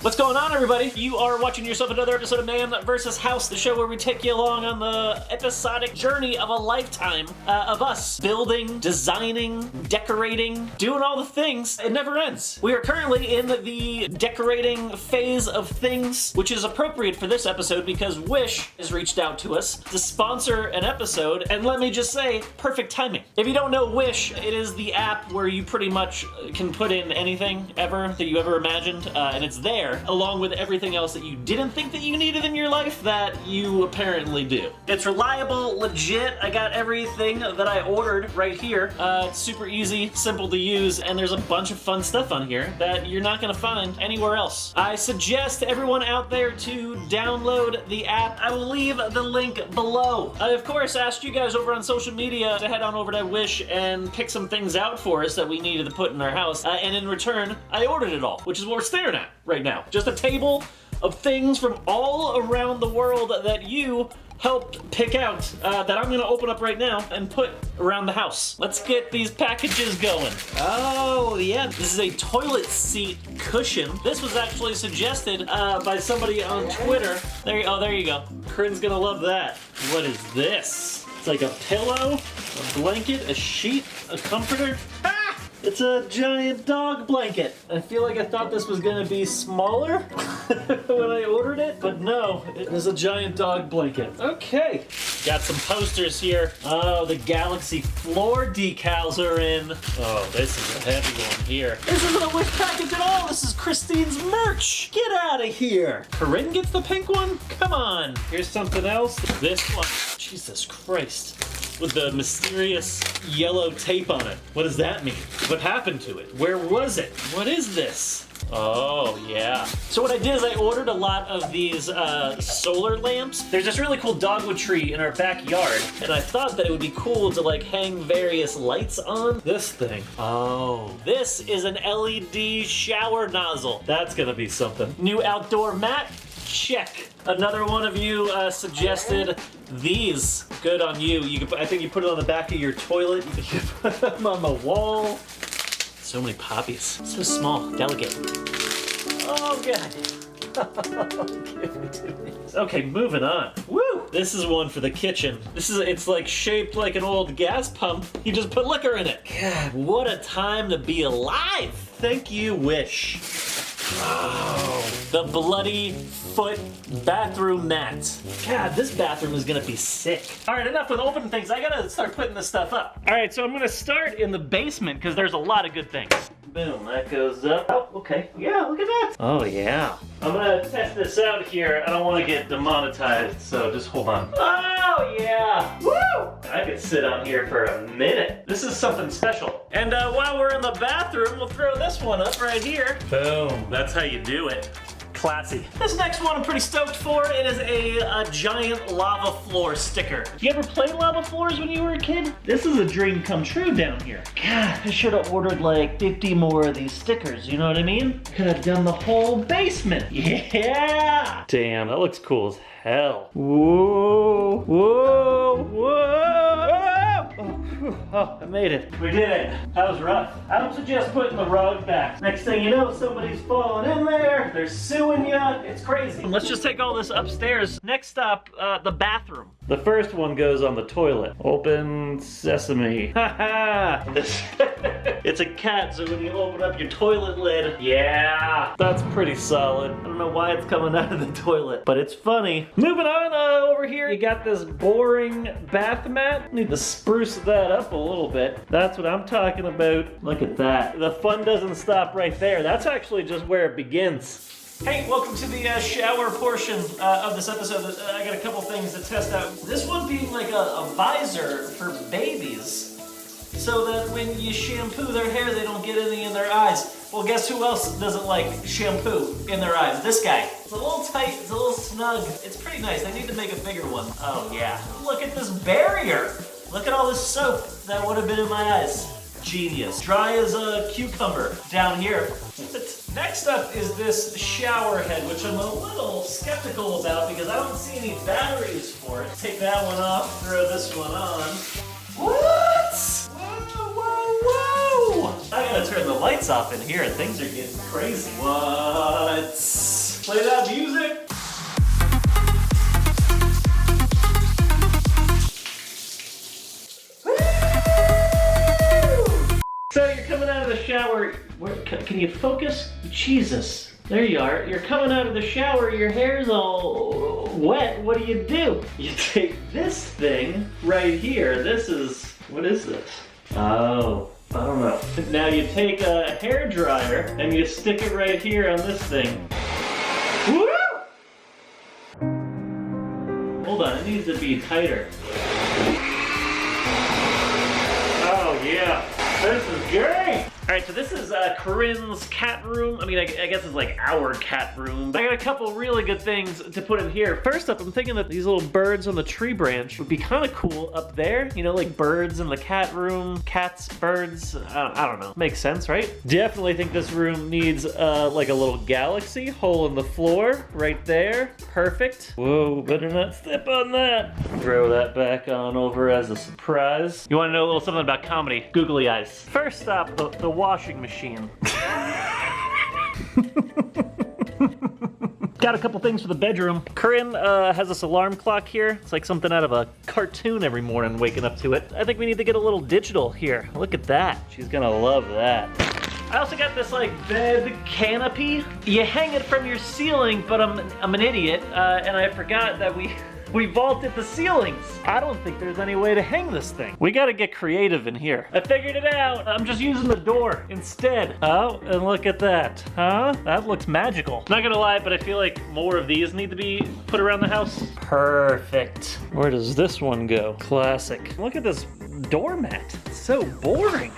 What's going on, everybody? You are watching yourself another episode of Man vs. House, the show where we take you along on the episodic journey of a lifetime of us building, designing, decorating, doing all the things. It never ends. We are currently in the decorating phase of things, which is appropriate for this episode because Wish has reached out to us to sponsor an episode, and let me just say, perfect timing. If you don't know Wish, it is the app where you pretty much can put in anything ever that you ever imagined, and it's there, along with everything else that you didn't think that you needed in your life that you apparently do. It's reliable, legit. I got everything that I ordered right here. It's super easy, simple to use, and there's a bunch of fun stuff on here that you're not gonna find anywhere else. I suggest everyone out there to download the app. I will leave the link below. I, of course, asked you guys over on social media to head on over to Wish and pick some things out for us that we needed to put in our house, and in return, I ordered it all, which is what we're staring at right now. Just a table of things from all around the world that you helped pick out that I'm gonna open up right now and put around the house. Let's get these packages going. Oh yeah, this is a toilet seat cushion. This was actually suggested by somebody on Twitter. There you go. Corinne's gonna love that. What is this? It's like a pillow, a blanket, a sheet, a comforter. It's a giant dog blanket. I feel like I thought this was gonna be smaller when I ordered it, but no, it is a giant dog blanket. Okay, got some posters here. Oh, the Galaxy floor decals are in. Oh, this is a heavy one here. This isn't a Wish package at all. This is Christine's merch. Get out of here. Corinne gets the pink one? Come on. Here's something else. This one. Jesus Christ. With the mysterious yellow tape on it. What does that mean? What happened to it? Where was it? What is this? Oh, yeah. So what I did is I ordered a lot of these solar lamps. There's this really cool dogwood tree in our backyard, and I thought that it would be cool to like hang various lights on. This thing. Oh, this is an LED shower nozzle. That's gonna be something. New outdoor mat. Check. Another one of you suggested these. Good on you. I think you put it on the back of your toilet. You can put them on the wall. So many poppies. So small, delicate. Oh god. Okay, moving on. Woo! This is one for the kitchen. It's like shaped like an old gas pump. You just put liquor in it. God, what a time to be alive. Thank you, Wish. Oh, the bloody foot bathroom mat. God, this bathroom is gonna be sick. All right, enough with open things. I gotta start putting this stuff up. All right, so I'm gonna start in the basement because there's a lot of good things. Boom, that goes up. Oh, okay. Yeah, look at that. Oh, yeah. I'm gonna test this out here. I don't want to get demonetized, so just hold on. Oh, yeah. Woo! I could sit on here for a minute. This is something special. And while we're in the bathroom, we'll throw this one up right here. Boom. That's how you do it. Classy. This next one I'm pretty stoked for. It is a giant lava floor sticker. You ever play lava floors when you were a kid? This is a dream come true down here. God, I should have ordered like 50 more of these stickers, you know what I mean? Could have done the whole basement. Yeah! Damn, that looks cool as hell. Whoa, whoa, whoa! Oh, I made it. We did it. That was rough. I don't suggest putting the rug back. Next thing you know, somebody's falling in there. They're suing you. It's crazy. Let's just take all this upstairs. Next up, the bathroom. The first one goes on the toilet. Open sesame. Haha. It's a cat, so when you open up your toilet lid, yeah, that's pretty solid. I don't know why it's coming out of the toilet, but it's funny. Moving on over here, you got this boring bath mat. Need to spruce that up a little bit. That's what I'm talking about. Look at that. The fun doesn't stop right there. That's actually just where it begins. Hey, welcome to the shower portion of this episode. I got a couple things to test out. This one being like a visor for babies, so that when you shampoo their hair, they don't get any in their eyes. Well, guess who else doesn't like shampoo in their eyes? This guy. It's a little tight, it's a little snug. It's pretty nice. They need to make a bigger one. Oh yeah. Look at this barrier. Look at all this soap that would have been in my eyes. Genius. Dry as a cucumber down here. Next up is this shower head, which I'm a little skeptical about because I don't see any batteries for it. Take that one off, throw this one on. What? Whoa, whoa, whoa! I gotta turn the lights off in here. Things are getting crazy. What? shower. Can you focus? Jesus. There you are. You're coming out of the shower, your hair's all wet. What do? You take this thing right here. What is this? Oh, I don't know. Now you take a hairdryer and you stick it right here on this thing. Woo! Hold on, it needs to be tighter. Oh yeah, this is great! Alright, so this is Corinne's cat room. I mean, I guess it's like our cat room. But I got a couple really good things to put in here. First up, I'm thinking that these little birds on the tree branch would be kind of cool up there. You know, like birds in the cat room, cats, birds, I don't know. Makes sense, right? Definitely think this room needs like a little galaxy hole in the floor right there. Perfect. Whoa, better not step on that. Throw that back on over as a surprise. You want to know a little something about comedy? Googly eyes. First up, the washing machine. Got a couple things for the bedroom. Corinne has this alarm clock here. It's like something out of a cartoon every morning, waking up to it. I think we need to get a little digital here. Look at that. She's gonna love that. I also got this like bed canopy. You hang it from your ceiling, but I'm an idiot, and I forgot that we vaulted the ceilings. I don't think there's any way to hang this thing. We gotta get creative in here. I figured it out. I'm just using the door instead. Oh, and look at that. Huh? That looks magical. Not gonna lie, but I feel like more of these need to be put around the house. Perfect. Where does this one go? Classic. Look at this doormat. It's so boring.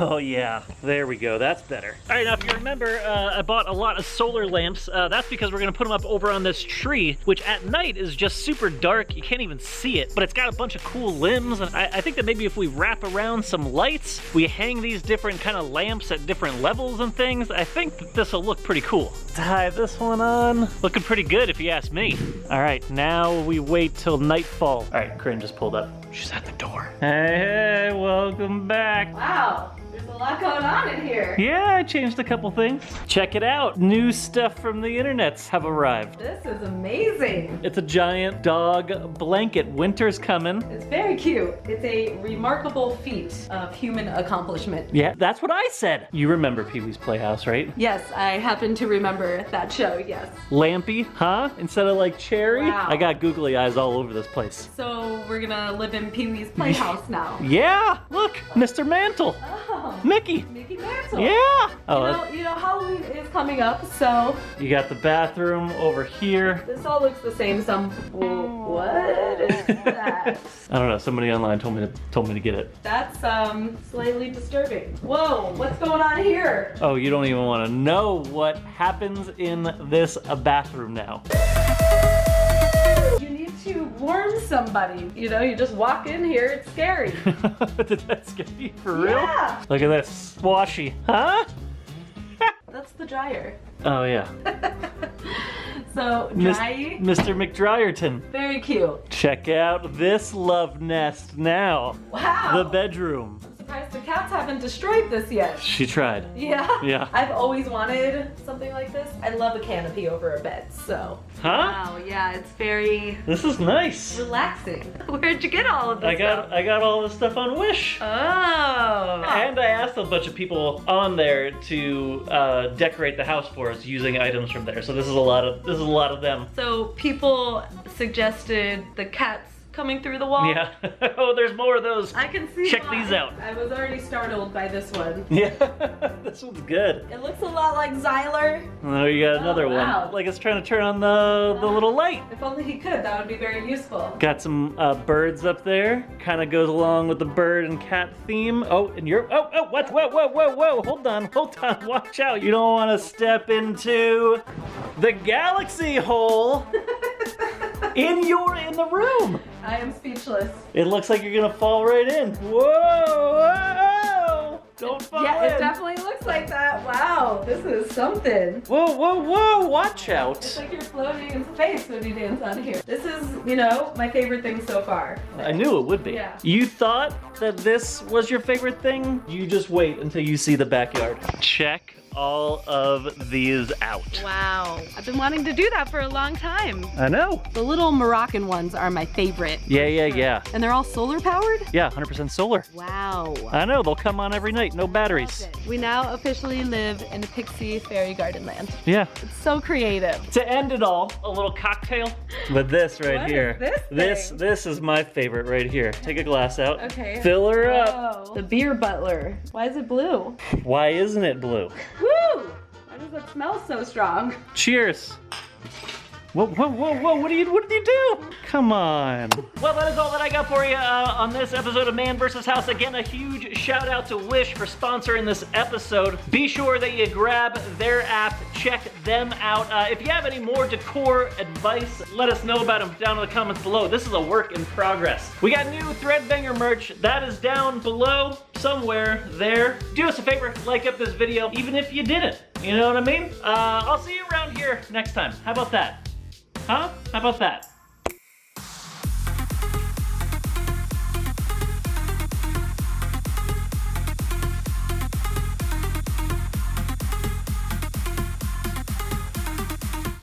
Oh yeah, there we go, that's better. All right, now if you remember, I bought a lot of solar lamps. That's because we're gonna put them up over on this tree, which at night is just super dark. You can't even see it, but it's got a bunch of cool limbs. And I think that maybe if we wrap around some lights, we hang these different kind of lamps at different levels and things, I think this will look pretty cool. Tie this one on. Looking pretty good if you ask me. All right, now we wait till nightfall. All right, Corinne just pulled up. She's at the door. Hey, welcome back. Wow, there's a lot going on in here. Yeah, I changed a couple things. Check it out. New stuff from the internets have arrived. This is amazing. It's a giant dog blanket. Winter's coming. It's very cute. It's a remarkable feat of human accomplishment. Yeah, that's what I said. You remember Pee-wee's Playhouse, right? Yes, I happen to remember that show, yes. Lampy, huh? Instead of like Cherry? Wow. I got googly eyes all over this place. So we're gonna live in Pee-wee's Playhouse now. Yeah, look, Mr. Mantle. Oh, Mickey. Mickey Mantle. Yeah. Oh, You know, Halloween is coming up, so you got the bathroom over here. this all looks the same. What is that? I don't know. Somebody online told me to get it. That's slightly disturbing. Whoa, what's going on here? Oh, you don't even want to know what happens in this bathroom now. You need to warn somebody. You know, you just walk in here, it's scary. Did that scare you for real? Yeah. Look at this. Washy. Huh? That's the dryer. Oh, yeah. So, dry. Mr. McDryerton. Very cute. Check out this love nest now. Wow. The bedroom. I'm surprised the cats haven't destroyed this yet. She tried. Yeah? Yeah. I've always wanted something like this. I love a canopy over a bed, so. Huh? Wow, yeah, it's very This is nice. relaxing. Where'd you get all of this stuff? I got all this stuff on Wish. Oh. And I asked a bunch of people on there to decorate the house for us using items from there. So this is a lot of them. So people suggested the cats coming through the wall? Yeah. Oh, there's more of those. I can see Check why. these out. I was already startled by this one. Yeah. This one's good. It looks a lot like Xyler. Oh, you got another wow. one. Like it's trying to turn on the little light. If only he could, that would be very useful. Got some birds up there. Kind of goes along with the bird and cat theme. Oh, and what? Whoa. Hold on. Watch out. You don't want to step into the galaxy hole in the room. I am speechless. It looks like you're gonna fall right in. Whoa! Don't fall in. Yeah, it definitely looks like that. Wow, this is something. Whoa! Watch out. It's like you're floating in space when you dance on here. This is, my favorite thing so far. I knew it would be. Yeah. You thought that this was your favorite thing, you just wait until you see the backyard. Check all of these out. Wow. I've been wanting to do that for a long time. I know. The little Moroccan ones are my favorite. Yeah. And they're all solar powered? Yeah, 100% solar. Wow. I know, they'll come on every night, no batteries. We now officially live in a pixie fairy garden land. Yeah. It's so creative. To end it all, a little cocktail with this right What here. is this This is my favorite right here. Take a glass out. Okay. Fill her up. Oh, the beer butler. Why is it blue? Why isn't it blue? Woo! Why does it smell so strong? Cheers. Whoa, what did you do? Come on. Well, that is all that I got for you on this episode of Man vs. House. Again, a huge shout out to Wish for sponsoring this episode. Be sure that you grab their app, check them out. If you have any more decor advice, let us know about them down in the comments below. This is a work in progress. We got new ThreadBanger merch. That is down below somewhere there. Do us a favor, like up this video, even if you didn't. You know what I mean? I'll see you around here next time. How about that? Huh? How about that?